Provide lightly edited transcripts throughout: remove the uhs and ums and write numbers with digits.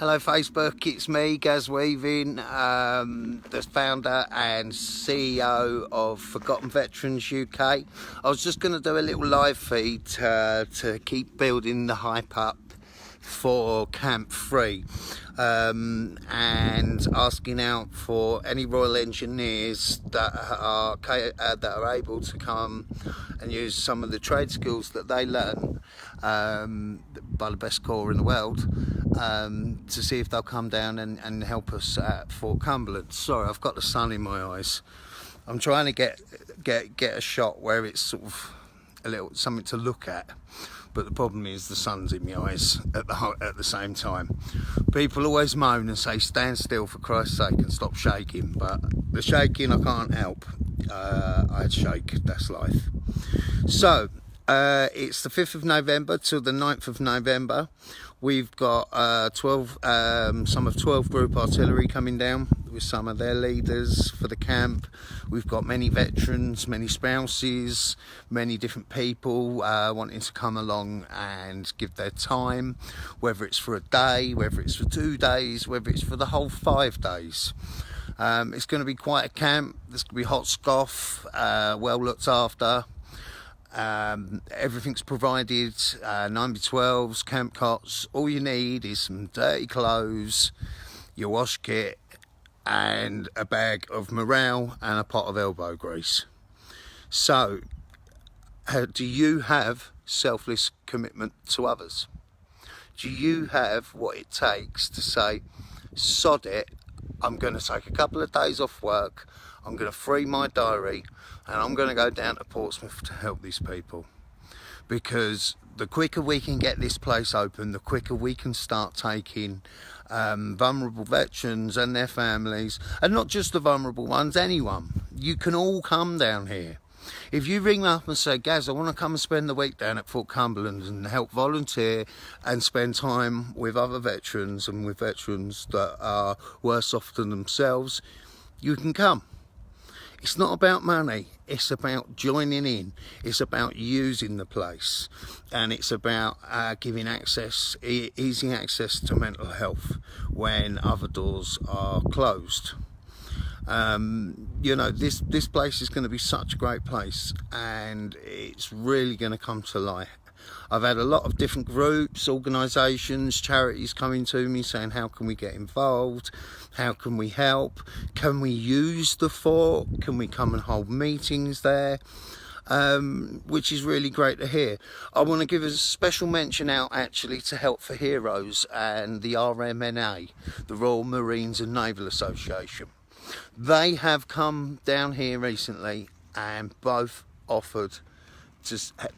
Hello Facebook, it's me, Gaz Weaving, the founder and CEO of Forgotten Veterans UK. I was just going to do a little live feed to keep building the hype up for Camp 3 and asking out for any Royal Engineers that are able to come and use some of the trade skills that they learn by the best corps in the world, to see if they'll come down and help us at Fort Cumberland. Sorry, I've got the sun in my eyes. I'm trying to get a shot where it's sort of a little something to look at, but the problem is the sun's in my eyes at the same time. People always moan and say stand still for Christ's sake and stop shaking, but the shaking I can't help. I shake, that's life. So it's the 5th of November till the 9th of November. We've got some of 12 Group Artillery coming down with some of their leaders for the camp. We've got many veterans, many spouses, many different people wanting to come along and give their time, whether it's for a day, whether it's for 2 days, whether it's for the whole 5 days. It's going to be quite a camp. There's going to be hot scoff, well looked after. Everything's provided, 9x12s, camp cots. All you need is some dirty clothes, your wash kit, and a bag of morale and a pot of elbow grease. So, do you have selfless commitment to others? Do you have what it takes to say, sod it, I'm going to take a couple of days off work, I'm going to free my diary, and I'm going to go down to Portsmouth to help these people? Because the quicker we can get this place open, the quicker we can start taking vulnerable veterans and their families, and not just the vulnerable ones, anyone. You can all come down here. If you ring up and say, Gaz, I want to come and spend the week down at Fort Cumberland and help volunteer and spend time with other veterans and with veterans that are worse off than themselves, you can come. It's not about money, it's about joining in, it's about using the place, and it's about giving access, easy access to mental health when other doors are closed. You know, this place is going to be such a great place, and it's really going to come to light. I've had a lot of different groups, organisations, charities coming to me saying, how can we get involved? How can we help? Can we use the fort? Can we come and hold meetings there? Which is really great to hear. I want to give a special mention out actually to Help for Heroes and the RMNA, the Royal Marines and Naval Association. They have come down here recently and both offered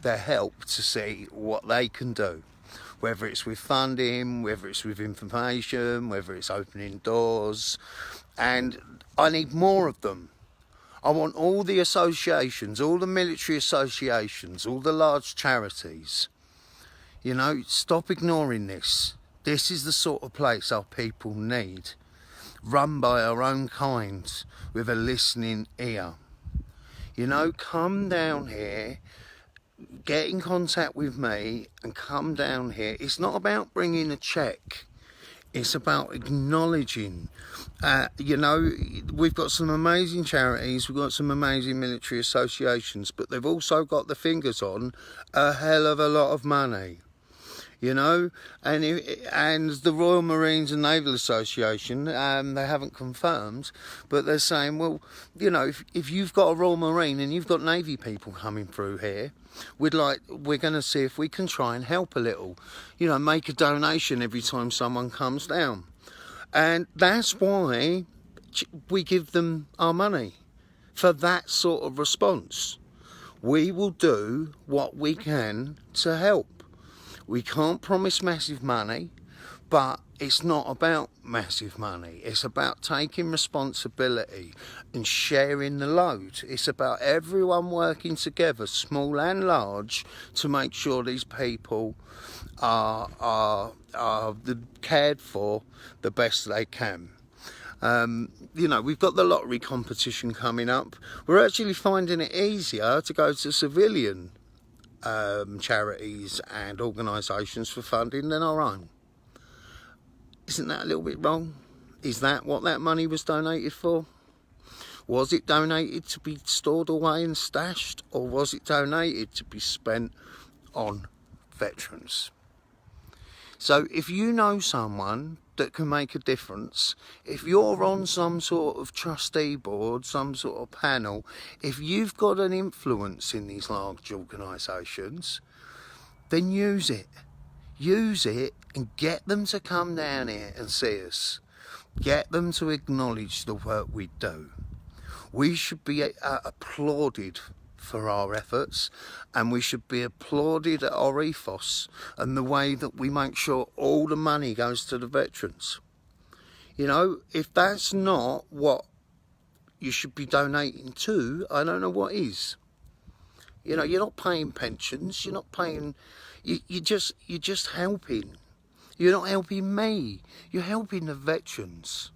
their help to see what they can do, whether it's with funding, whether it's with information, whether it's opening doors, and I need more of them. I want all the associations, all the military associations, all the large charities, you know, stop ignoring this. This is the sort of place our people need, run by our own kind with a listening ear. You know, come down here, get in contact with me and come down here. It's not about bringing a cheque, it's about acknowledging. You know, we've got some amazing charities, we've got some amazing military associations, but they've also got the fingers on a hell of a lot of money. You know, and the Royal Marines and Naval Association, they haven't confirmed, but they're saying, well, you know, if you've got a Royal Marine and you've got Navy people coming through here, we're going to see if we can try and help a little, you know, make a donation every time someone comes down. And that's why we give them our money, for that sort of response. We will do what we can to help. We can't promise massive money, but it's not about massive money. It's about taking responsibility and sharing the load. It's about everyone working together, small and large, to make sure these people are cared for the best they can. You know, we've got the lottery competition coming up. We're actually finding it easier to go to civilian charities and organisations for funding than our own. Isn't that a little bit wrong? Is that what that money was donated for? Was it donated to be stored away and stashed, or was it donated to be spent on veterans? So if you know someone that can make a difference, if you're on some sort of trustee board, some sort of panel, if you've got an influence in these large organisations, then use it. Use it and get them to come down here and see us. Get them to acknowledge the work we do. We should be applauded for our efforts, and we should be applauded at our ethos and the way that we make sure all the money goes to the veterans. You know, if that's not what you should be donating to, I don't know what is. You know, you're not paying pensions, you're not paying, you're just helping. You're not helping me, you're helping the veterans.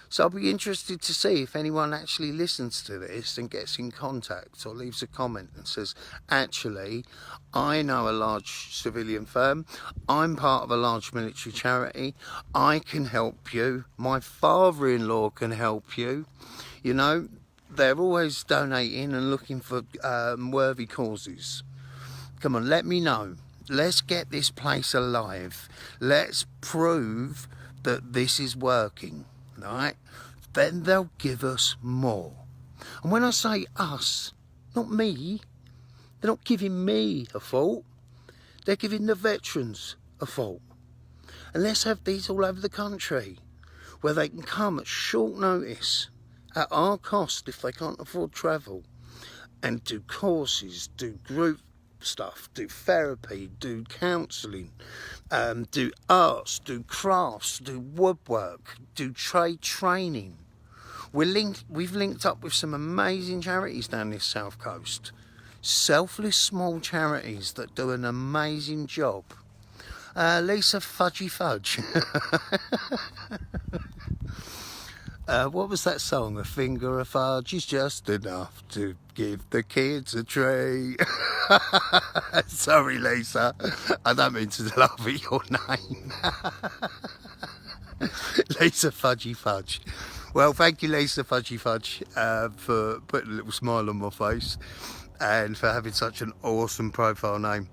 So I'll be interested to see if anyone actually listens to this and gets in contact or leaves a comment and says, actually, I know a large civilian firm, I'm part of a large military charity, I can help you, my father-in-law can help you. You know, they're always donating and looking for worthy causes. Come on, let me know. Let's get this place alive. Let's prove that this is working. Right, then they'll give us more. And when I say us, not me, they're not giving me a fault, they're giving the veterans a fault. And let's have these all over the country where they can come at short notice at our cost if they can't afford travel and do courses, do group stuff, do therapy, do counselling, do arts, do crafts, do woodwork, do trade training. We've linked up with some amazing charities down this south coast. Selfless small charities that do an amazing job. Lisa Fudgy Fudge. What was that song? A finger of fudge is just enough to give the kids a treat. Sorry, Lisa. I don't mean to laugh at your name. Lisa Fudgy Fudge. Well, thank you, Lisa Fudgy Fudge, for putting a little smile on my face and for having such an awesome profile name.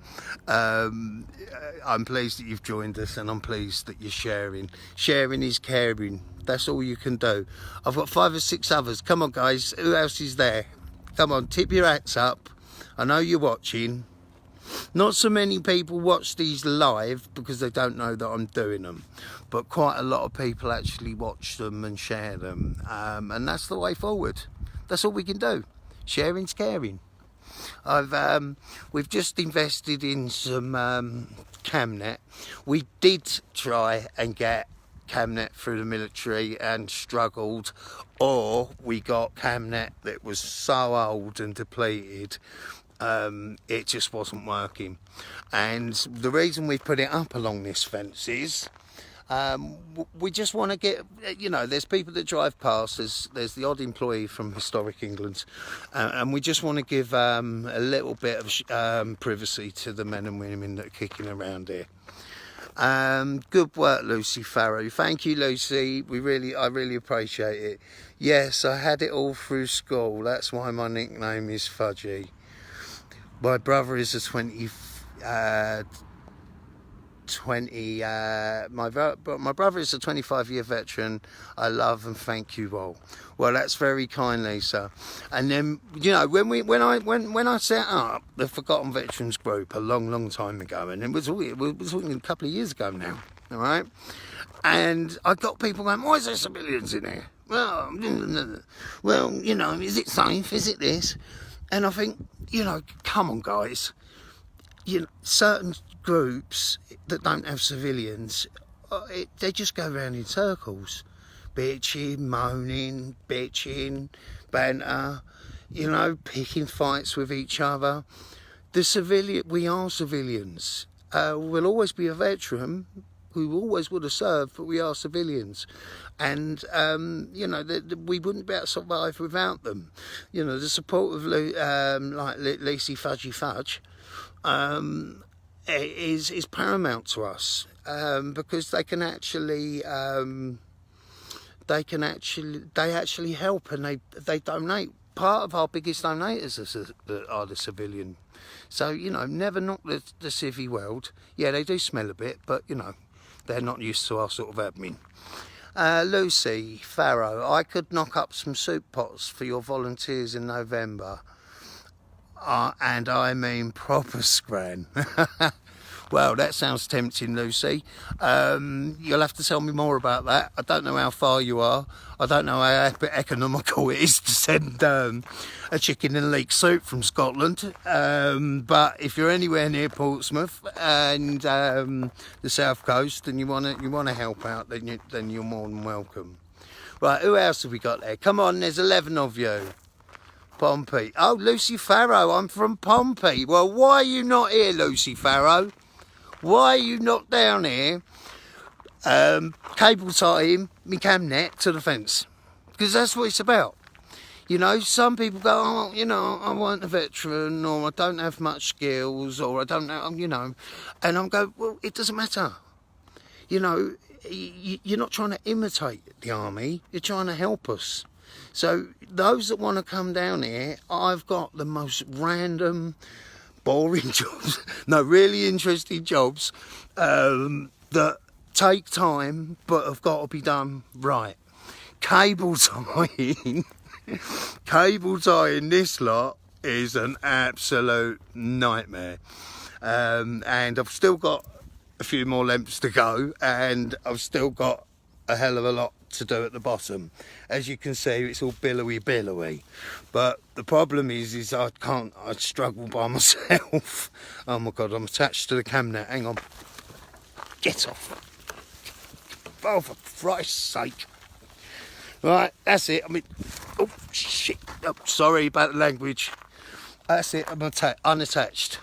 I'm pleased that you've joined us, and I'm pleased that you're sharing. Sharing is caring. That's all you can do. I've got 5 or 6 others. Come on, guys. Who else is there? Come on, tip your hats up. I know you're watching. Not so many people watch these live because they don't know that I'm doing them, but quite a lot of people actually watch them and share them, and that's the way forward. That's all we can do. Sharing's caring. We've just invested in some Camnet. We did try and get Camnet through the military and struggled, or we got Camnet that was so old and depleted it just wasn't working. And the reason we put it up along this fence is we just want to get, you know, there's people that drive past, there's the odd employee from historic England, and we just want to give a little bit of privacy to the men and women that are kicking around here. Good work, Lucy Farrow. Thank you, Lucy. I really appreciate it. Yes, I had it all through school. That's why my nickname is Fudgy. My brother is a 20 my brother is a 25-year veteran. I love and thank you all. Well, that's very kind, Lisa. And then, you know, when I set up the Forgotten Veterans Group a long time ago, and it was talking a couple of years ago now, all right, and I got people going, why is there civilians in here? Well, you know, is it safe? Is it this? And I think, you know, come on, guys. You know, certain groups that don't have civilians, they just go around in circles, bitching, moaning, banter, you know, picking fights with each other. We are civilians. We'll always be a veteran. We always would have served, but we are civilians, and you know, we wouldn't be able to survive without them. You know, the support of like Lacey Fudgy Fudge, is paramount to us, because they actually help, and they donate. Part of our biggest donators are the civilian. So, you know, never knock the civvy world. Yeah, they do smell a bit, but, you know, they're not used to our sort of admin. Lucy Farrow, I could knock up some soup pots for your volunteers in November. And I mean proper scran. Well, that sounds tempting, Lucy. You'll have to tell me more about that. I don't know how far you are. I don't know how economical it is to send a chicken and leek soup from Scotland. But if you're anywhere near Portsmouth and the south coast and you wanna help out, then you're more than welcome. Right, who else have we got there? Come on, there's 11 of you. Pompey. Oh, Lucy Farrow, I'm from Pompey. Well, why are you not here, Lucy Farrow? Why are you not down here cable tying me cam net to the fence? Because that's what it's about. You know, some people go, oh, you know, I weren't a veteran, or I don't have much skills, or I don't know, you know. And I'm going, well, it doesn't matter. You know, you're not trying to imitate the army, you're trying to help us. So those that want to come down here, I've got the most random, boring jobs, no, really interesting jobs that take time but have got to be done right. Cable tying, this lot is an absolute nightmare. And I've still got a few more lengths to go, and I've still got a hell of a lot to do at the bottom. As you can see, it's all billowy, but the problem is I struggle by myself. Oh my god, I'm attached to the cam now. Hang on, get off. Oh, for Christ's sake. Right, that's it. I mean, oh shit, oh, sorry about the language. That's it, I'm unattached.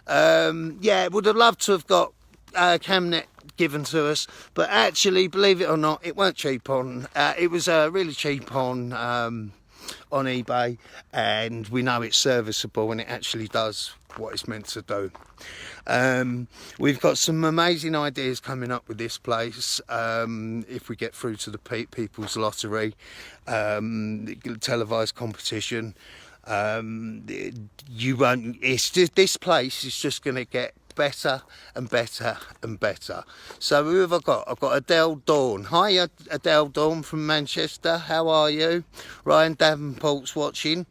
Yeah, would have loved to have got Camnet given to us, but actually, believe it or not, it weren't cheap on. It was really cheap on eBay, and we know it's serviceable and it actually does what it's meant to do. We've got some amazing ideas coming up with this place. If we get through to the People's Lottery, televised competition, you won't. It's just, this place is just going to get better and better and better. So who have I got? I've got Adele Dawn. Hi, Adele Dawn from Manchester. How are you? Ryan Davenport's watching.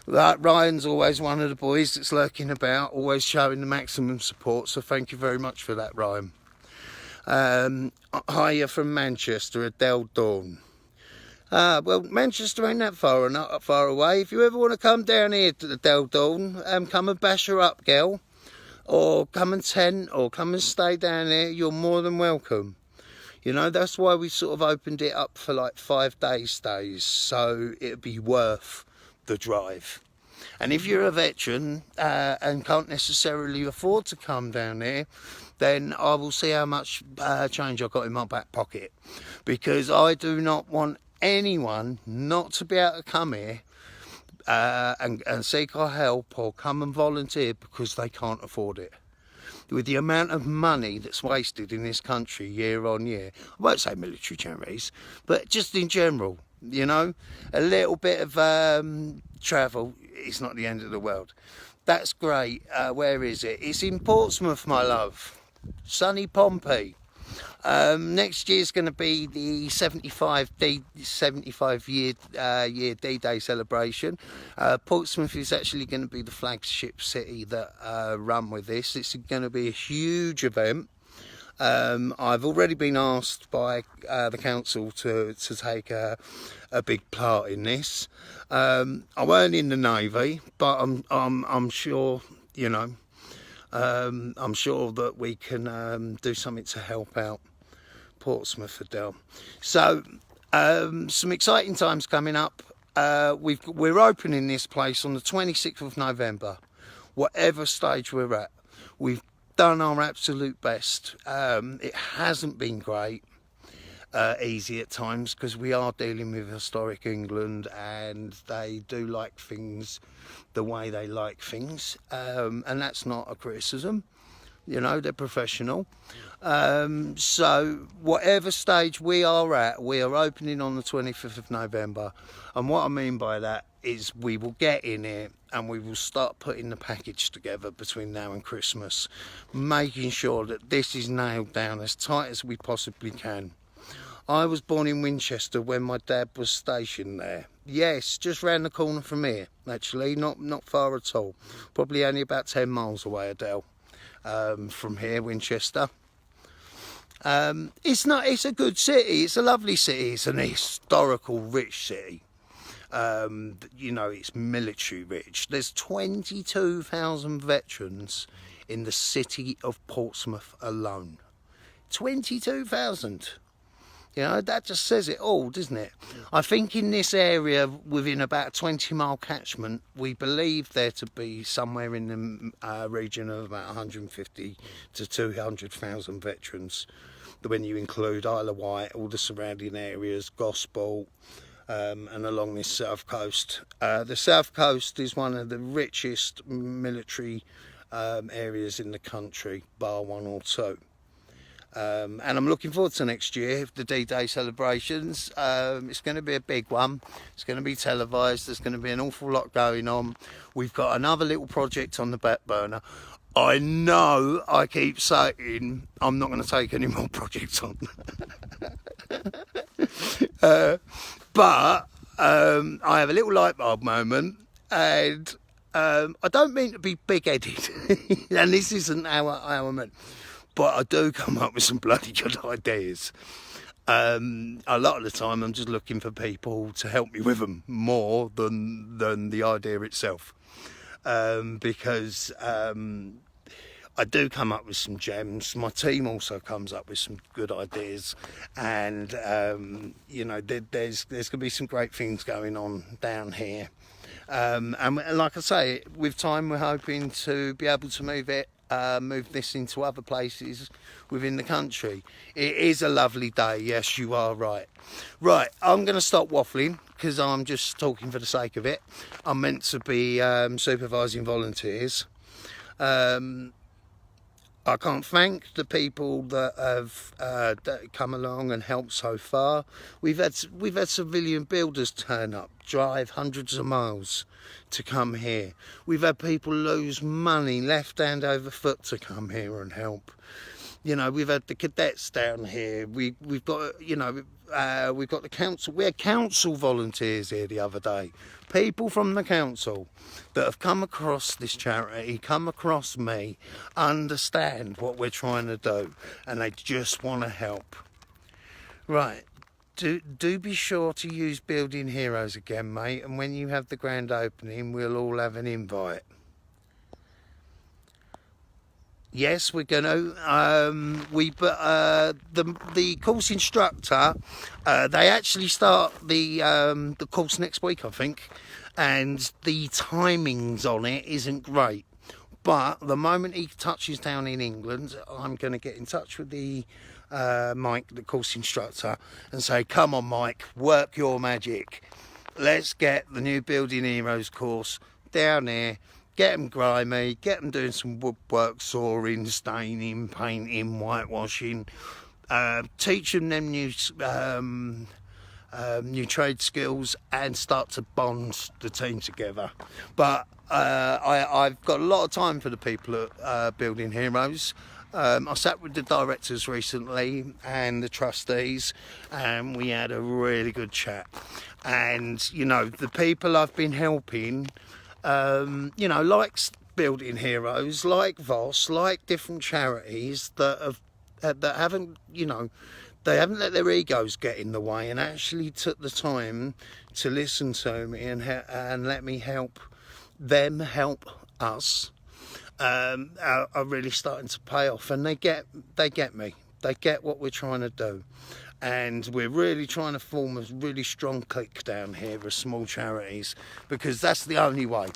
Ryan's always one of the boys that's lurking about, always showing the maximum support. So thank you very much for that, Ryan. Hiya from Manchester, Adele Dawn. Well, Manchester ain't that far away. If you ever want to come down here to the Adele Dawn, come and bash her up, girl. Or come and tent, or come and stay down there, you're more than welcome. You know, that's why we sort of opened it up for like 5 day stays, so it'd be worth the drive. And if you're a veteran and can't necessarily afford to come down there, then I will see how much change I've got in my back pocket. Because I do not want anyone not to be able to come here and seek our help or come and volunteer because they can't afford it. With the amount of money that's wasted in this country year on year, I won't say military charities, but just in general, you know, a little bit of travel is not the end of the world. That's great. Where is it? It's in Portsmouth, my love. Sunny Pompey. Next year's going to be the 75 year D-Day celebration. Portsmouth is actually going to be the flagship city that run with this. It's going to be a huge event. I've already been asked by the council to take a big part in this. I weren't in the Navy, but I'm sure, you know, I'm sure that we can do something to help out Portsmouth, Adele. So some exciting times coming up. We're opening this place on the 26th of November, whatever stage we're at. We've done our absolute best. It hasn't been great. easy at times, because we are dealing with historic England and they do like things the way they like things, and that's not a criticism. You know, they're professional. So whatever stage we are at, we are opening on the 25th of November. And what I mean by that is we will get in here and we will start putting the package together between now and Christmas, making sure that this is nailed down as tight as we possibly can. I was born in Winchester when my dad was stationed there. Yes, just round the corner from here, actually, not far at all. Probably only about 10 miles away, Adele, from here, Winchester. It's a good city, it's a lovely city, it's an historical rich city. You know, it's military rich. There's 22,000 veterans in the city of Portsmouth alone. 22,000. You know, that just says it all, doesn't it? I think in this area, within about a 20-mile catchment, we believe there to be somewhere in the region of about 150 to 200,000 veterans, when you include Isle of Wight, all the surrounding areas, Gosport, and along this south coast. The south coast is one of the richest military areas in the country, bar one or two. And I'm looking forward to next year, the D-Day celebrations. It's going to be a big one. It's going to be televised. There's going to be an awful lot going on. We've got another little project on the back burner. I know I keep saying I'm not going to take any more projects on. But I have a little light bulb moment, and I don't mean to be big-headed, and this isn't how I meant. But I do come up with some bloody good ideas. A lot of the time I'm just looking for people to help me with them more than the idea itself. Because I do come up with some gems. My team also comes up with some good ideas. And, you know, there's going to be some great things going on down here. And like I say, with time we're hoping to be able to move this into other places within the country. It is a lovely day, yes, you are right. Right, I'm going to stop waffling because I'm just talking for the sake of it. I'm meant to be supervising volunteers. I can't thank the people that have come along and helped so far. We've had civilian builders turn up, drive hundreds of miles to come here. We've had people lose money left hand over foot to come here and help. You know, we've had the cadets down here. We've got, you know, we've got the council. We had council volunteers here the other day. People from the council that have come across this charity, come across me, understand what we're trying to do, and they just want to help. Right. Do be sure to use Building Heroes again, mate, and when you have the grand opening, we'll all have an invite. Yes, we're going to. The course instructor, they actually start the course next week, I think, and the timings on it isn't great. But the moment he touches down in England, I'm going to get in touch with the Mike, the course instructor, and say, come on, Mike, work your magic. Let's get the new Building Heroes course down here. Get them grimy, get them doing some woodwork, sawing, staining, painting, whitewashing. Teach them new trade skills and start to bond the team together. But I've got a lot of time for the people at Building Heroes. I sat with the directors recently and the trustees, and we had a really good chat. And, you know, the people I've been helping, you know, like Building Heroes, like Voss, like different charities that haven't, you know, they haven't let their egos get in the way and actually took the time to listen to me and let me help them help us. Are really starting to pay off, and they get me. They get what we're trying to do, and we're really trying to form a really strong clique down here of small charities, because that's the only way.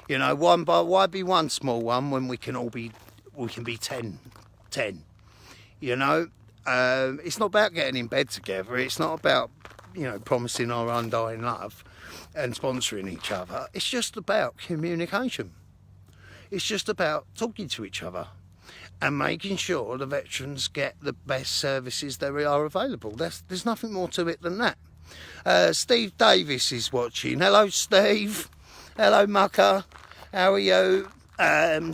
You know, why be one small one when we can be 10? You know, It's not about getting in bed together. It's not about, you know, promising our undying love and sponsoring each other. It's just about communication. It's just about talking to each other and making sure the veterans get the best services there are available. There's nothing more to it than that. Steve Davis is watching. Hello, Steve. Hello, Mucker. How are you?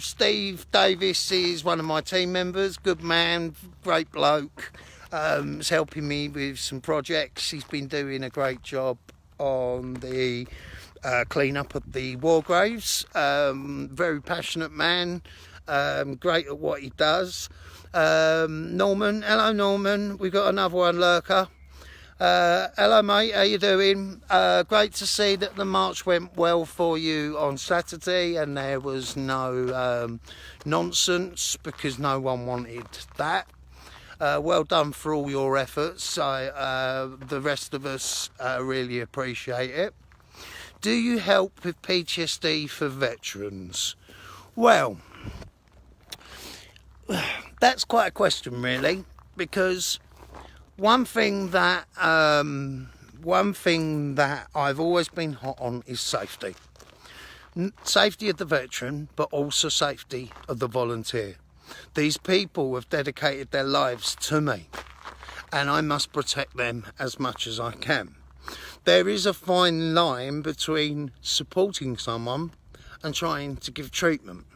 Steve Davis is one of my team members. Good man, great bloke. He's helping me with some projects. He's been doing a great job on the clean up of the war graves. Very passionate man. Great at what he does. Norman, hello Norman. We've got another one lurker. Hello mate, how you doing? Great to see that the march went well for you on Saturday and there was no nonsense, because no one wanted that. Well done for all your efforts. The rest of us really appreciate it. Do you help with PTSD for veterans? Well, that's quite a question really, because one thing that I've always been hot on is safety. Safety of the veteran, but also safety of the volunteer. These people have dedicated their lives to me, and I must protect them as much as I can. There is a fine line between supporting someone and trying to give treatment.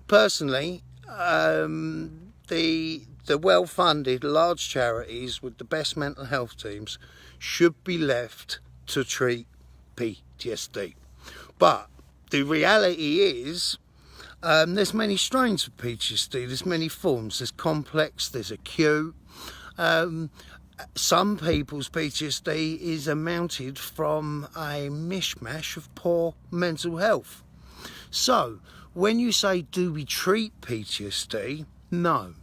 Personally, the well-funded large charities with the best mental health teams should be left to treat PTSD. But the reality is, there's many strains of PTSD, there's many forms, there's complex, there's acute. Some people's PTSD is amounted from a mishmash of poor mental health. So, when you say, do we treat PTSD? No.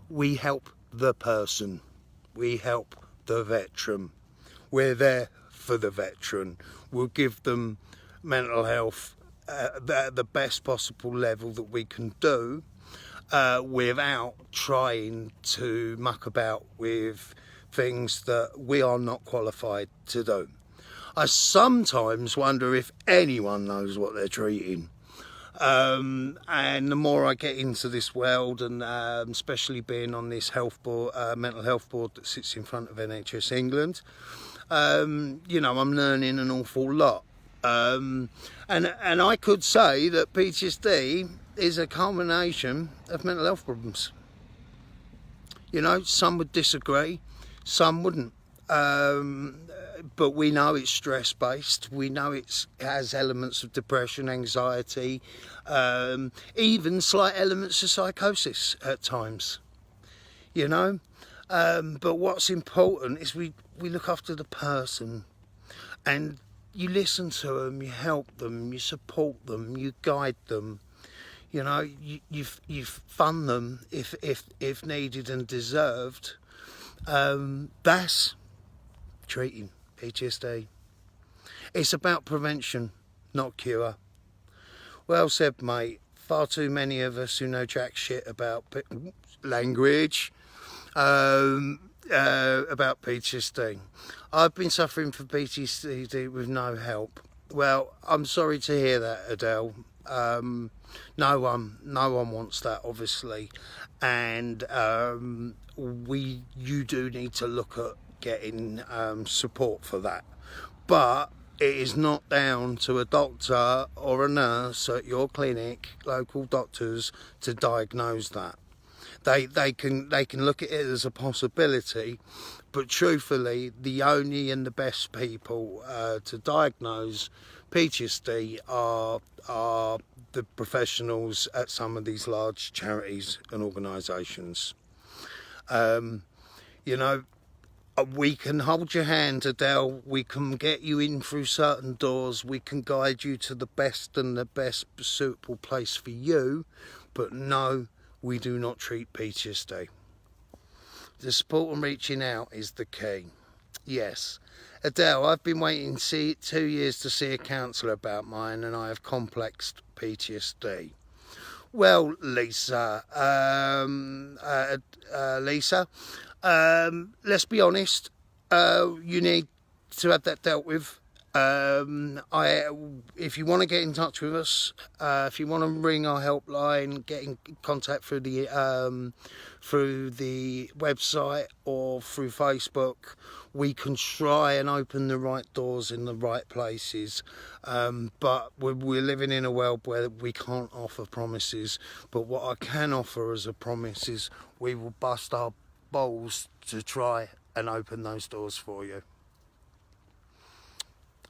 We help the person. We help the veteran. We're there for the veteran. We'll give them mental health at the best possible level that we can do, without trying to muck about with things that we are not qualified to do. I sometimes wonder if anyone knows what they're treating. And the more I get into this world, and especially being on this health board, mental health board that sits in front of NHS England, you know, I'm learning an awful lot. And I could say that PTSD is a culmination of mental health problems. You know, some would disagree, some wouldn't. But we know it's stress-based. We know it has elements of depression, anxiety, even slight elements of psychosis at times. You know, but what's important is we look after the person, and you listen to them, you help them, you support them, you guide them. You know, you fund them if needed and deserved. That's treating PTSD. It's about prevention, not cure. Well said, mate. Far too many of us who know jack shit about language, about PTSD. I've been suffering from PTSD with no help. Well, I'm sorry to hear that, Adele. No one wants that, obviously, and you do need to look at getting support for that, but it is not down to a doctor or a nurse at your clinic, local doctors, to diagnose that. They can look at it as a possibility, but truthfully, the only and the best people to diagnose PTSD are the professionals at some of these large charities and organisations. You know, we can hold your hand, Adele. We can get you in through certain doors. We can guide you to the best and the best suitable place for you. But no, we do not treat PTSD. The support and reaching out is the key. Yes. Adele, I've been waiting 2 years to see a counsellor about mine, and I have complex PTSD. Well, Lisa, let's be honest. You need to have that dealt with. If you want to get in touch with us, if you want to ring our helpline, get in contact through the website or through Facebook, we can try and open the right doors in the right places. But we're living in a world where we can't offer promises. But what I can offer as a promise is we will bust our balls to try and open those doors for you.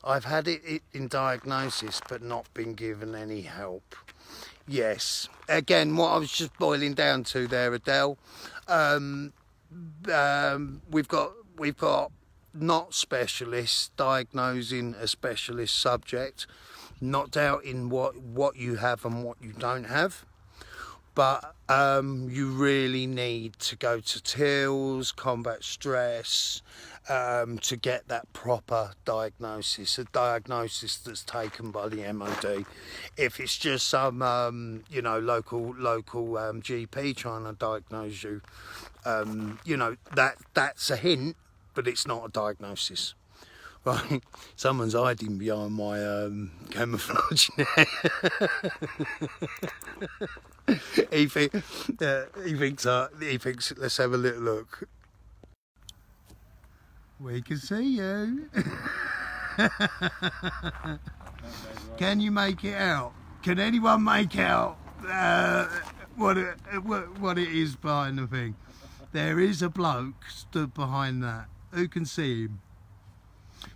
I've had it in diagnosis but not been given any help. Yes, again, what I was just boiling down to there, Adele, we've got not specialists diagnosing a specialist subject, not doubting what you have and what you don't have, but you really need to go to TILS, combat stress, to get that proper diagnosis, a diagnosis that's taken by the MOD. If it's just some local GP trying to diagnose you, that's a hint, but it's not a diagnosis. Right, someone's hiding behind my camouflage now. he thinks. Let's have a little look. We can see you. Can you make it out? Can anyone make out what it is behind the thing? There is a bloke stood behind that. Who can see him?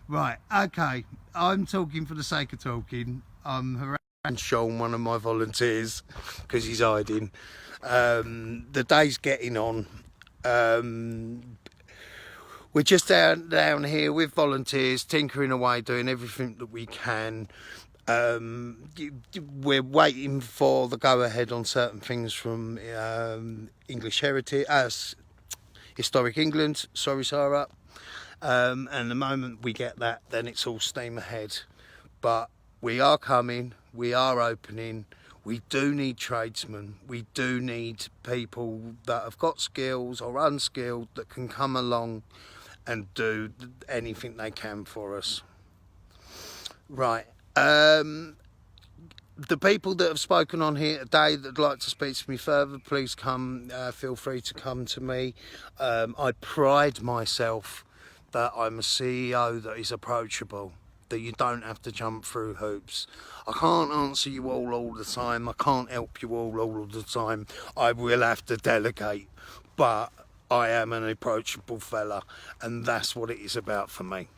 Right, okay. I'm talking for the sake of talking. I'm harassing Sean, one of my volunteers, because he's hiding. The day's getting on. We're just down here with volunteers, tinkering away, doing everything that we can. We're waiting for the go-ahead on certain things from English Heritage, Historic England. Sorry, Sarah. And the moment we get that, then it's all steam ahead. But we are coming, we are opening. We do need tradesmen. We do need people that have got skills or unskilled that can come along and do anything they can for us. Right. The people that have spoken on here today that'd like to speak to me further, please come. Feel free to come to me. I pride myself that I'm a CEO that is approachable, that you don't have to jump through hoops. I can't answer you all the time. I can't help you all the time. I will have to delegate, but I am an approachable fella, and that's what it is about for me.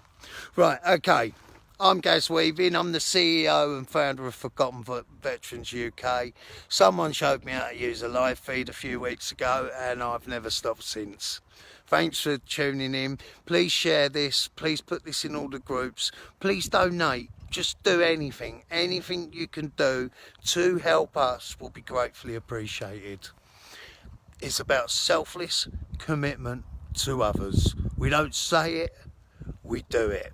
Right, okay. I'm Gaz Weaving. I'm the CEO and founder of Forgotten Veterans UK. Someone showed me how to use a live feed a few weeks ago, and I've never stopped since. Thanks for tuning in. Please share this. Please put this in all the groups. Please donate. Just do anything. Anything you can do to help us will be gratefully appreciated. It's about selfless commitment to others. We don't say it, we do it.